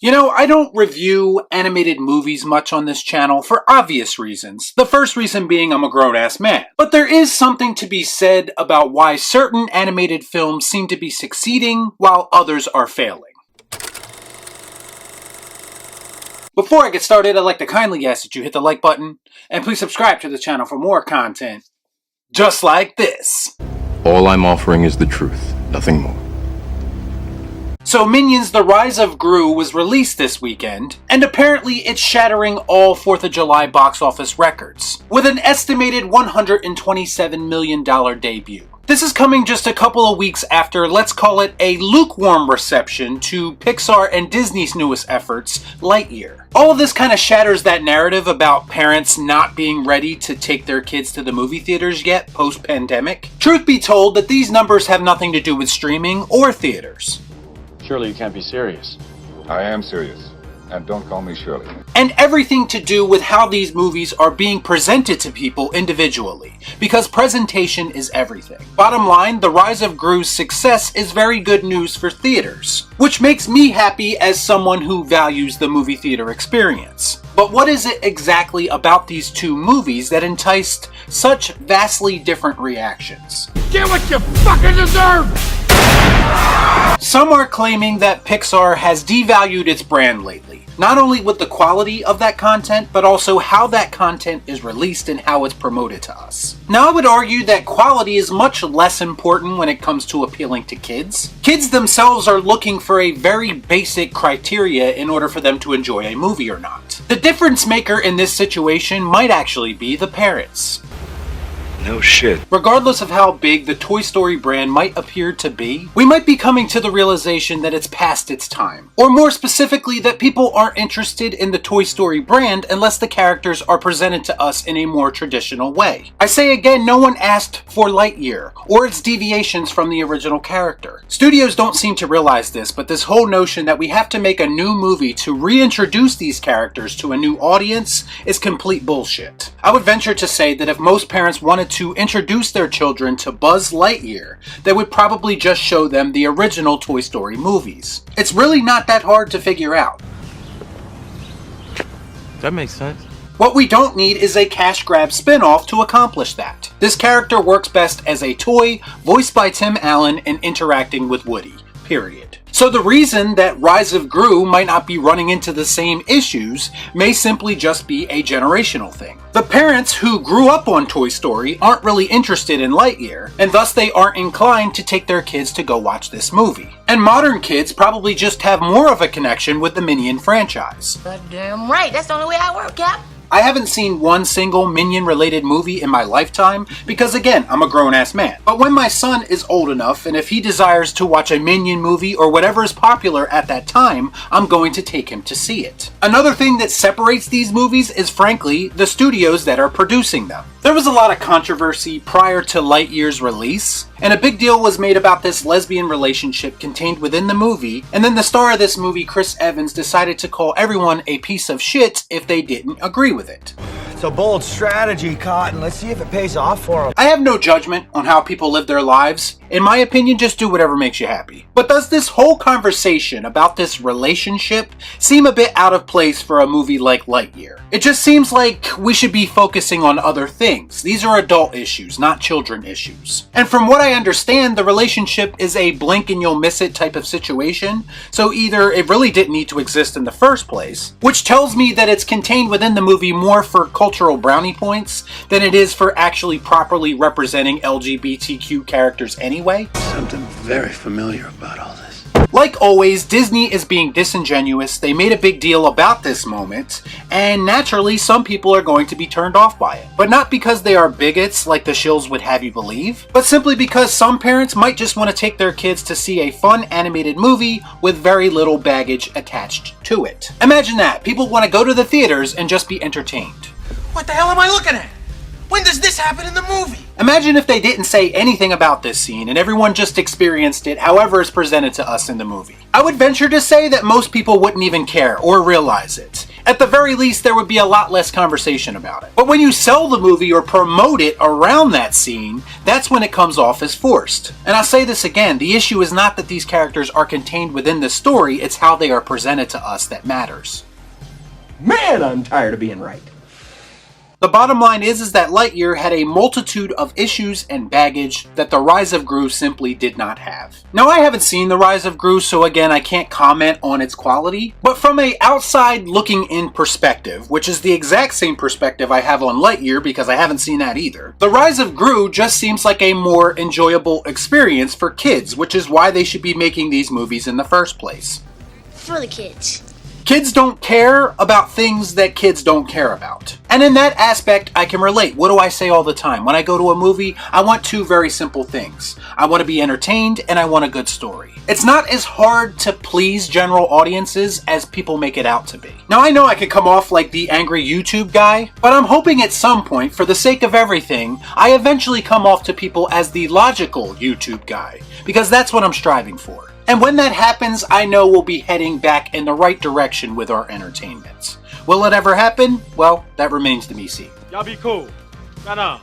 You know, I don't review animated movies much on this channel for obvious reasons. The first reason being I'm a grown-ass man. But there is something to be said about why certain animated films seem to be succeeding while others are failing. Before I get started, I'd like to kindly ask that you hit the like button, and please subscribe to the channel for more content just like this. All I'm offering is the truth, nothing more. So Minions: The Rise of Gru was released this weekend, and apparently it's shattering all 4th of July box office records, with an estimated $127 million debut. This is coming just a couple of weeks after, let's call it, a lukewarm reception to Pixar and Disney's newest efforts, Lightyear. All of this kind of shatters that narrative about parents not being ready to take their kids to the movie theaters yet, post-pandemic. Truth be told that these numbers have nothing to do with streaming or theaters. Surely you can't be serious. I am serious. And don't call me Shirley. And everything to do with how these movies are being presented to people individually, because presentation is everything. Bottom line, The Rise of Gru's success is very good news for theaters, which makes me happy as someone who values the movie theater experience. But what is it exactly about these two movies that enticed such vastly different reactions? Get what you fucking deserve! Some are claiming that Pixar has devalued its brand lately, not only with the quality of that content, but also how that content is released and how it's promoted to us. Now, I would argue that quality is much less important when it comes to appealing to kids. Kids themselves are looking for a very basic criteria in order for them to enjoy a movie or not. The difference maker in this situation might actually be the parents. No shit. Regardless of how big the Toy Story brand might appear to be, we might be coming to the realization that it's past its time. Or more specifically, that people aren't interested in the Toy Story brand unless the characters are presented to us in a more traditional way. I say again, no one asked for Lightyear, or its deviations from the original character. Studios don't seem to realize this, but this whole notion that we have to make a new movie to reintroduce these characters to a new audience is complete bullshit. I would venture to say that if most parents wanted to introduce their children to Buzz Lightyear, they would probably just show them the original Toy Story movies. It's really not that hard to figure out. That makes sense. What we don't need is a cash grab spin-off to accomplish that. This character works best as a toy, voiced by Tim Allen and interacting with Woody. Period. So the reason that Rise of Gru might not be running into the same issues may simply just be a generational thing. The parents who grew up on Toy Story aren't really interested in Lightyear, and thus they aren't inclined to take their kids to go watch this movie. And modern kids probably just have more of a connection with the Minion franchise. Goddamn right, that's the only way I work, Cap. I haven't seen one single Minion-related movie in my lifetime because, again, I'm a grown-ass man. But when my son is old enough, and if he desires to watch a Minion movie or whatever is popular at that time, I'm going to take him to see it. Another thing that separates these movies is, frankly, the studios that are producing them. There was a lot of controversy prior to Lightyear's release, and a big deal was made about this lesbian relationship contained within the movie, and then the star of this movie, Chris Evans, decided to call everyone a piece of shit if they didn't agree with it. It's a bold strategy, Cotton. Let's see if it pays off for him. I have no judgment on how people live their lives. In my opinion, just do whatever makes you happy. But does this whole conversation about this relationship seem a bit out of place for a movie like Lightyear? It just seems like we should be focusing on other things. These are adult issues, not children issues. And from what I understand, the relationship is a blink and you'll miss it type of situation. So either it really didn't need to exist in the first place, which tells me that it's contained within the movie more for cultural brownie points than it is for actually properly representing LGBTQ characters anyway. Something very familiar about all this. Like always, Disney is being disingenuous. They made a big deal about this moment, and naturally some people are going to be turned off by it. But not because they are bigots like the shills would have you believe, but simply because some parents might just want to take their kids to see a fun animated movie with very little baggage attached to it. Imagine that. People want to go to the theaters and just be entertained. What the hell am I looking at? When does this happen in the movie? Imagine if they didn't say anything about this scene and everyone just experienced it however it's presented to us in the movie. I would venture to say that most people wouldn't even care or realize it. At the very least, there would be a lot less conversation about it. But when you sell the movie or promote it around that scene, that's when it comes off as forced. And I'll say this again, the issue is not that these characters are contained within the story, it's how they are presented to us that matters. Man, I'm tired of being right. The bottom line is that Lightyear had a multitude of issues and baggage that The Rise of Gru simply did not have. Now, I haven't seen The Rise of Gru, so again, I can't comment on its quality, but from a outside looking in perspective, which is the exact same perspective I have on Lightyear because I haven't seen that either, The Rise of Gru just seems like a more enjoyable experience for kids, which is why they should be making these movies in the first place. For the kids. Kids don't care about things that kids don't care about. And in that aspect, I can relate. What do I say all the time? When I go to a movie, I want two very simple things. I want to be entertained and I want a good story. It's not as hard to please general audiences as people make it out to be. Now, I know I could come off like the angry YouTube guy, but I'm hoping at some point, for the sake of everything, I eventually come off to people as the logical YouTube guy, because that's what I'm striving for. And when that happens, I know we'll be heading back in the right direction with our entertainment. Will it ever happen? Well, that remains to be seen. Y'all be cool. Nah.